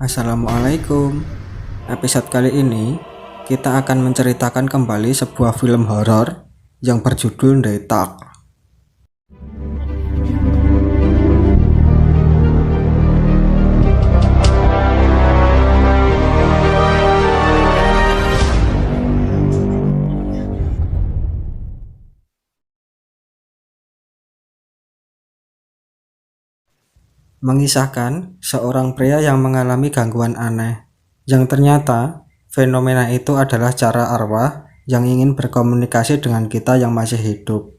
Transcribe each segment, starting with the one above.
Assalamualaikum. Episode kali ini kita akan menceritakan kembali sebuah film horor yang berjudul The Talk. Mengisahkan seorang pria yang mengalami gangguan aneh, yang ternyata fenomena itu adalah cara arwah yang ingin berkomunikasi dengan kita yang masih hidup.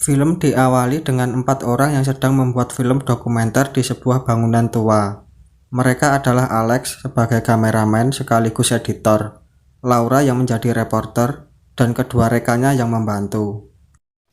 Film diawali dengan 4 orang yang sedang membuat film dokumenter di sebuah bangunan tua. Mereka adalah Alex sebagai kameramen sekaligus editor, Laura yang menjadi reporter, dan kedua rekannya yang membantu.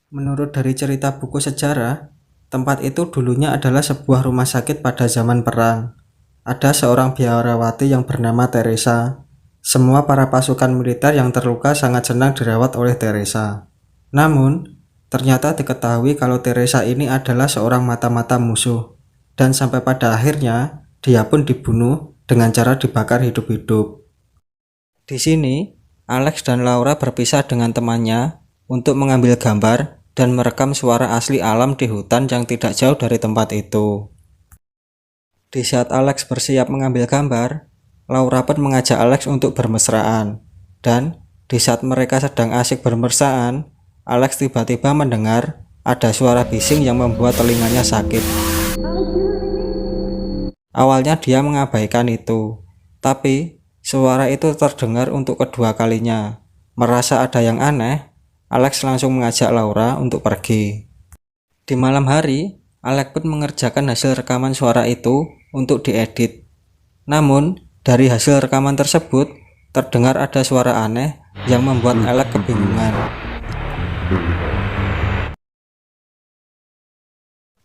Menurut dari cerita buku sejarah, tempat itu dulunya adalah sebuah rumah sakit pada zaman perang. Ada seorang biarawati yang bernama Teresa. Semua para pasukan militer yang terluka sangat senang dirawat oleh Teresa. Namun, ternyata diketahui kalau Teresa ini adalah seorang mata-mata musuh. Dan sampai pada akhirnya, dia pun dibunuh dengan cara dibakar hidup-hidup. Di sini, Alex dan Laura berpisah dengan temannya untuk mengambil gambar dan merekam suara asli alam di hutan yang tidak jauh dari tempat itu. Di saat Alex bersiap mengambil gambar, Laura pun mengajak Alex untuk bermesraan. Dan di saat mereka sedang asik bermesraan, Alex tiba-tiba mendengar ada suara bising yang membuat telinganya sakit. Awalnya dia mengabaikan itu, tapi suara itu terdengar untuk kedua kalinya. Merasa ada yang aneh, Alex langsung mengajak Laura untuk pergi. Di malam hari, Alex pun mengerjakan hasil rekaman suara itu untuk diedit. Namun, dari hasil rekaman tersebut, terdengar ada suara aneh yang membuat Alex kebingungan.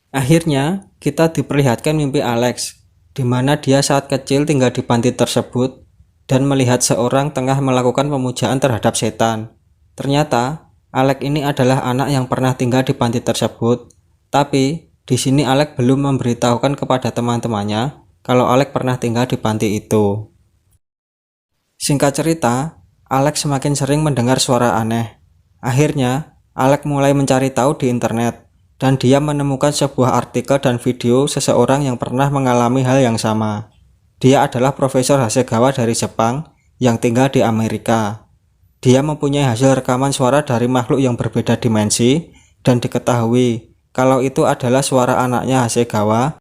Akhirnya, kita diperlihatkan mimpi Alex, di mana dia saat kecil tinggal di panti tersebut dan melihat seorang tengah melakukan pemujaan terhadap setan. Ternyata, Alex ini adalah anak yang pernah tinggal di panti tersebut, tapi di sini Alex belum memberitahukan kepada teman-temannya kalau Alex pernah tinggal di panti itu. Singkat cerita, Alex semakin sering mendengar suara aneh. Akhirnya, Alex mulai mencari tahu di internet, dan dia menemukan sebuah artikel dan video seseorang yang pernah mengalami hal yang sama. Dia adalah Profesor Hasegawa dari Jepang yang tinggal di Amerika. Dia mempunyai hasil rekaman suara dari makhluk yang berbeda dimensi dan diketahui kalau itu adalah suara anaknya Hasegawa.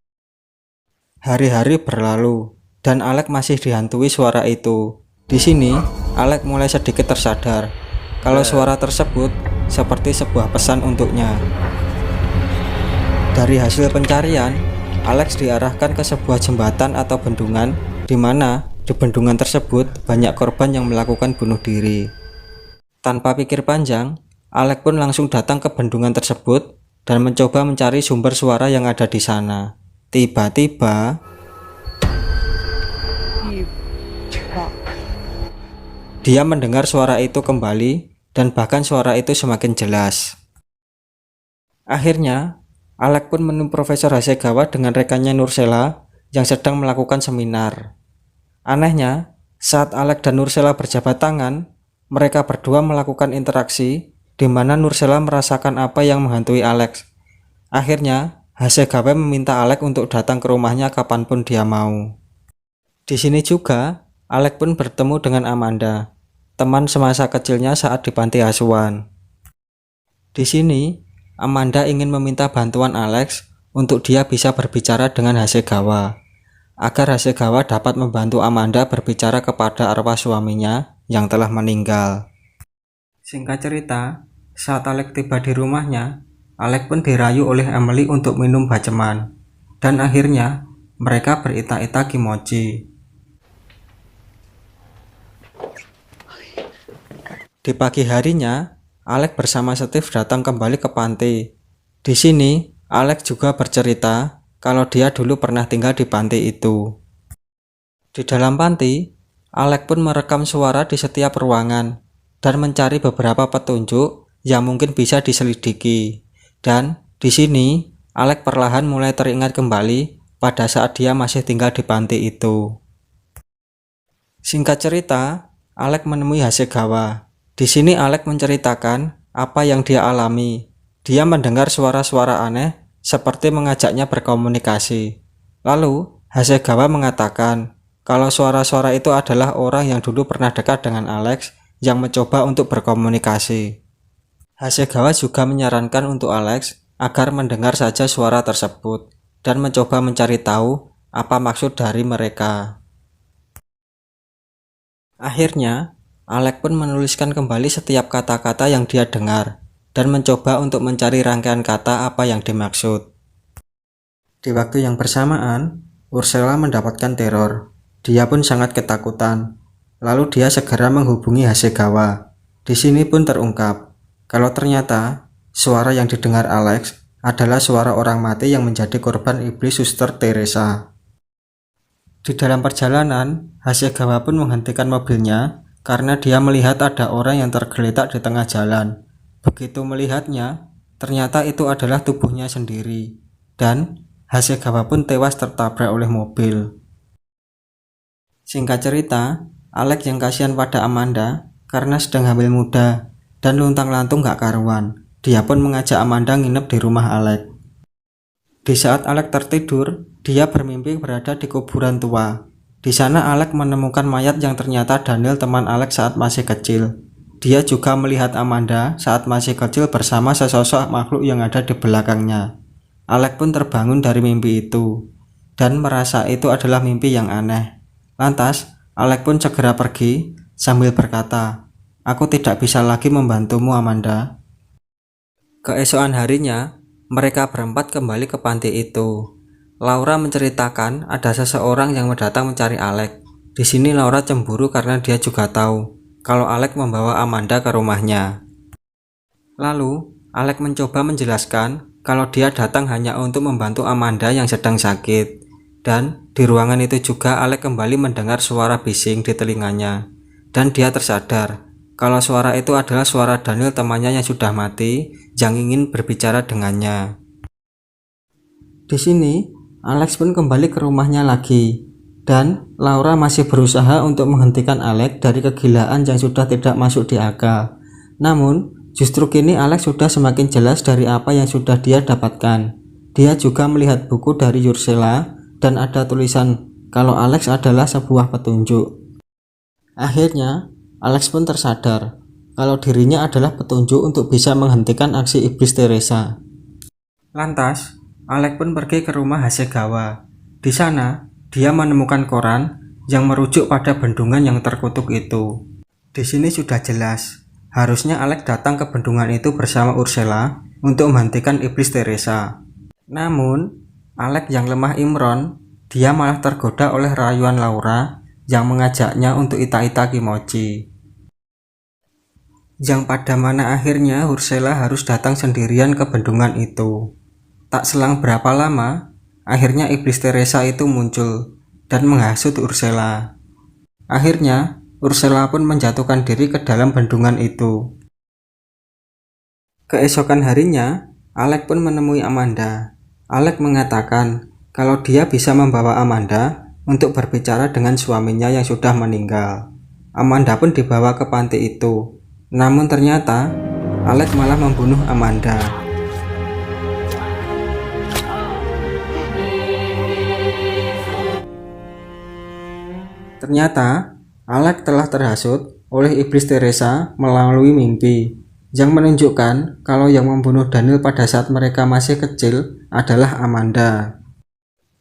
Hari-hari berlalu dan Alex masih dihantui suara itu. Di sini, Alex mulai sedikit tersadar kalau suara tersebut seperti sebuah pesan untuknya. Dari hasil pencarian, Alex diarahkan ke sebuah jembatan atau bendungan di mana di bendungan tersebut banyak korban yang melakukan bunuh diri. Tanpa pikir panjang, Alex pun langsung datang ke bendungan tersebut dan mencoba mencari sumber suara yang ada di sana. Tiba-tiba, dia mendengar suara itu kembali dan bahkan suara itu semakin jelas. Akhirnya, Alex pun menemui Profesor Hasegawa dengan rekannya Nursela yang sedang melakukan seminar. Anehnya, saat Alex dan Nursela berjabat tangan, mereka berdua melakukan interaksi di mana Nursela merasakan apa yang menghantui Alex. Akhirnya, Hasegawa meminta Alex untuk datang ke rumahnya kapanpun dia mau. Di sini juga, Alex pun bertemu dengan Amanda, teman semasa kecilnya saat di panti asuhan. Di sini, Amanda ingin meminta bantuan Alex untuk dia bisa berbicara dengan Hasegawa, agar Hasegawa dapat membantu Amanda berbicara kepada arwah suaminya yang telah meninggal. Singkat cerita, saat Alex tiba di rumahnya, Alex pun dirayu oleh Emily untuk minum baceman, dan akhirnya mereka berita-ita kimochi. Di pagi harinya, Alex bersama Steve datang kembali ke panti. Di sini, Alex juga bercerita kalau dia dulu pernah tinggal di panti itu. Di dalam panti, Alex pun merekam suara di setiap ruangan dan mencari beberapa petunjuk yang mungkin bisa diselidiki. Dan di sini, Alex perlahan mulai teringat kembali pada saat dia masih tinggal di panti itu. Singkat cerita, Alex menemui Hasegawa. Di sini Alex menceritakan apa yang dia alami. Dia mendengar suara-suara aneh seperti mengajaknya berkomunikasi. Lalu, Hasegawa mengatakan kalau suara-suara itu adalah orang yang dulu pernah dekat dengan Alex yang mencoba untuk berkomunikasi. Hasegawa juga menyarankan untuk Alex agar mendengar saja suara tersebut dan mencoba mencari tahu apa maksud dari mereka. Akhirnya, Alex pun menuliskan kembali setiap kata-kata yang dia dengar dan mencoba untuk mencari rangkaian kata apa yang dimaksud. Di waktu yang bersamaan, Ursula mendapatkan teror. Dia pun sangat ketakutan. Lalu dia segera menghubungi Hasegawa. Di sini pun terungkap kalau ternyata suara yang didengar Alex adalah suara orang mati yang menjadi korban iblis Suster Teresa. Di dalam perjalanan, Hasegawa pun menghentikan mobilnya karena dia melihat ada orang yang tergeletak di tengah jalan. Begitu melihatnya, ternyata itu adalah tubuhnya sendiri, dan Hasegawa pun tewas tertabrak oleh mobil. Singkat cerita, Alex yang kasihan pada Amanda karena sedang hamil muda dan luntang-lantung gak karuan. Dia pun mengajak Amanda nginep di rumah Alex. Di saat Alex tertidur, dia bermimpi berada di kuburan tua. Di sana Alex menemukan mayat yang ternyata Daniel, teman Alex saat masih kecil. Dia juga melihat Amanda saat masih kecil bersama sesosok makhluk yang ada di belakangnya. Alex pun terbangun dari mimpi itu dan merasa itu adalah mimpi yang aneh. Lantas, Alex pun segera pergi sambil berkata, "Aku tidak bisa lagi membantumu, Amanda." Keesokan harinya, mereka berempat kembali ke panti itu. Laura menceritakan ada seseorang yang datang mencari Alex. Di sini Laura cemburu karena dia juga tahu kalau Alex membawa Amanda ke rumahnya. Lalu, Alex mencoba menjelaskan kalau dia datang hanya untuk membantu Amanda yang sedang sakit. Dan di ruangan itu juga Alex kembali mendengar suara bising di telinganya. Dan dia tersadar kalau suara itu adalah suara Daniel, temannya yang sudah mati, yang ingin berbicara dengannya. Di sini, Alex pun kembali ke rumahnya lagi, dan Laura masih berusaha untuk menghentikan Alex dari kegilaan yang sudah tidak masuk di akal. Namun, justru kini Alex sudah semakin jelas dari apa yang sudah dia dapatkan. Dia juga melihat buku dari Ursula, dan ada tulisan kalau Alex adalah sebuah petunjuk. Akhirnya, Alex pun tersadar kalau dirinya adalah petunjuk untuk bisa menghentikan aksi iblis Teresa. Lantas, Alex pun pergi ke rumah Hasegawa. Di sana, dia menemukan koran yang merujuk pada bendungan yang terkutuk itu. Di sini sudah jelas, harusnya Alex datang ke bendungan itu bersama Ursula untuk menghentikan iblis Teresa. Namun, Alex yang lemah imron, dia malah tergoda oleh rayuan Laura yang mengajaknya untuk ita-ita kimochi. Yang pada mana akhirnya Ursula harus datang sendirian ke bendungan itu. Tak selang berapa lama, akhirnya iblis Teresa itu muncul dan menghasut Ursula. Akhirnya, Ursula pun menjatuhkan diri ke dalam bendungan itu. Keesokan harinya, Alex pun menemui Amanda. Alex mengatakan kalau dia bisa membawa Amanda untuk berbicara dengan suaminya yang sudah meninggal. Amanda pun dibawa ke panti itu. Namun ternyata, Alex malah membunuh Amanda. Ternyata, Alex telah terhasut oleh iblis Teresa melalui mimpi yang menunjukkan kalau yang membunuh Daniel pada saat mereka masih kecil adalah Amanda.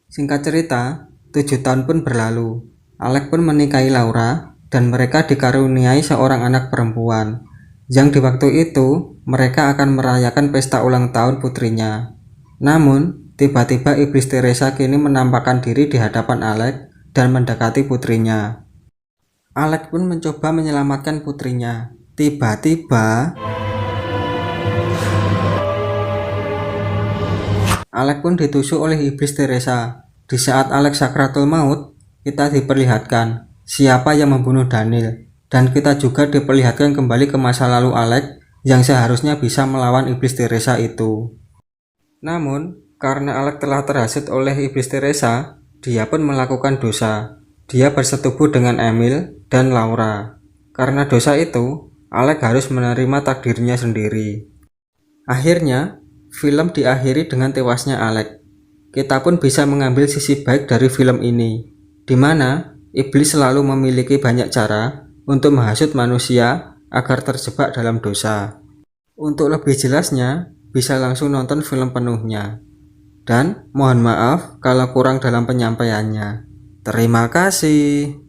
Singkat cerita, 7 tahun pun berlalu. Alex pun menikahi Laura dan mereka dikaruniai seorang anak perempuan. Yang di waktu itu, mereka akan merayakan pesta ulang tahun putrinya. Namun, tiba-tiba iblis Teresa kini menampakkan diri di hadapan Alex dan mendekati putrinya. Alex pun mencoba menyelamatkan putrinya. Tiba-tiba, Alex pun ditusuk oleh iblis Teresa. Di saat Alex sakratul maut, kita diperlihatkan siapa yang membunuh Daniel, dan kita juga diperlihatkan kembali ke masa lalu Alex yang seharusnya bisa melawan iblis Teresa itu. Namun, Karena Alex telah terhasut oleh iblis Teresa, dia pun melakukan dosa. Dia bersetubuh dengan Emil dan Laura. Karena dosa itu, Alex harus menerima takdirnya sendiri. Akhirnya, film diakhiri dengan tewasnya Alex. Kita pun bisa mengambil sisi baik dari film ini, di mana iblis selalu memiliki banyak cara untuk menghasut manusia agar terjebak dalam dosa. Untuk lebih jelasnya, bisa langsung nonton film penuhnya. Dan mohon maaf kalau kurang dalam penyampaiannya. Terima kasih.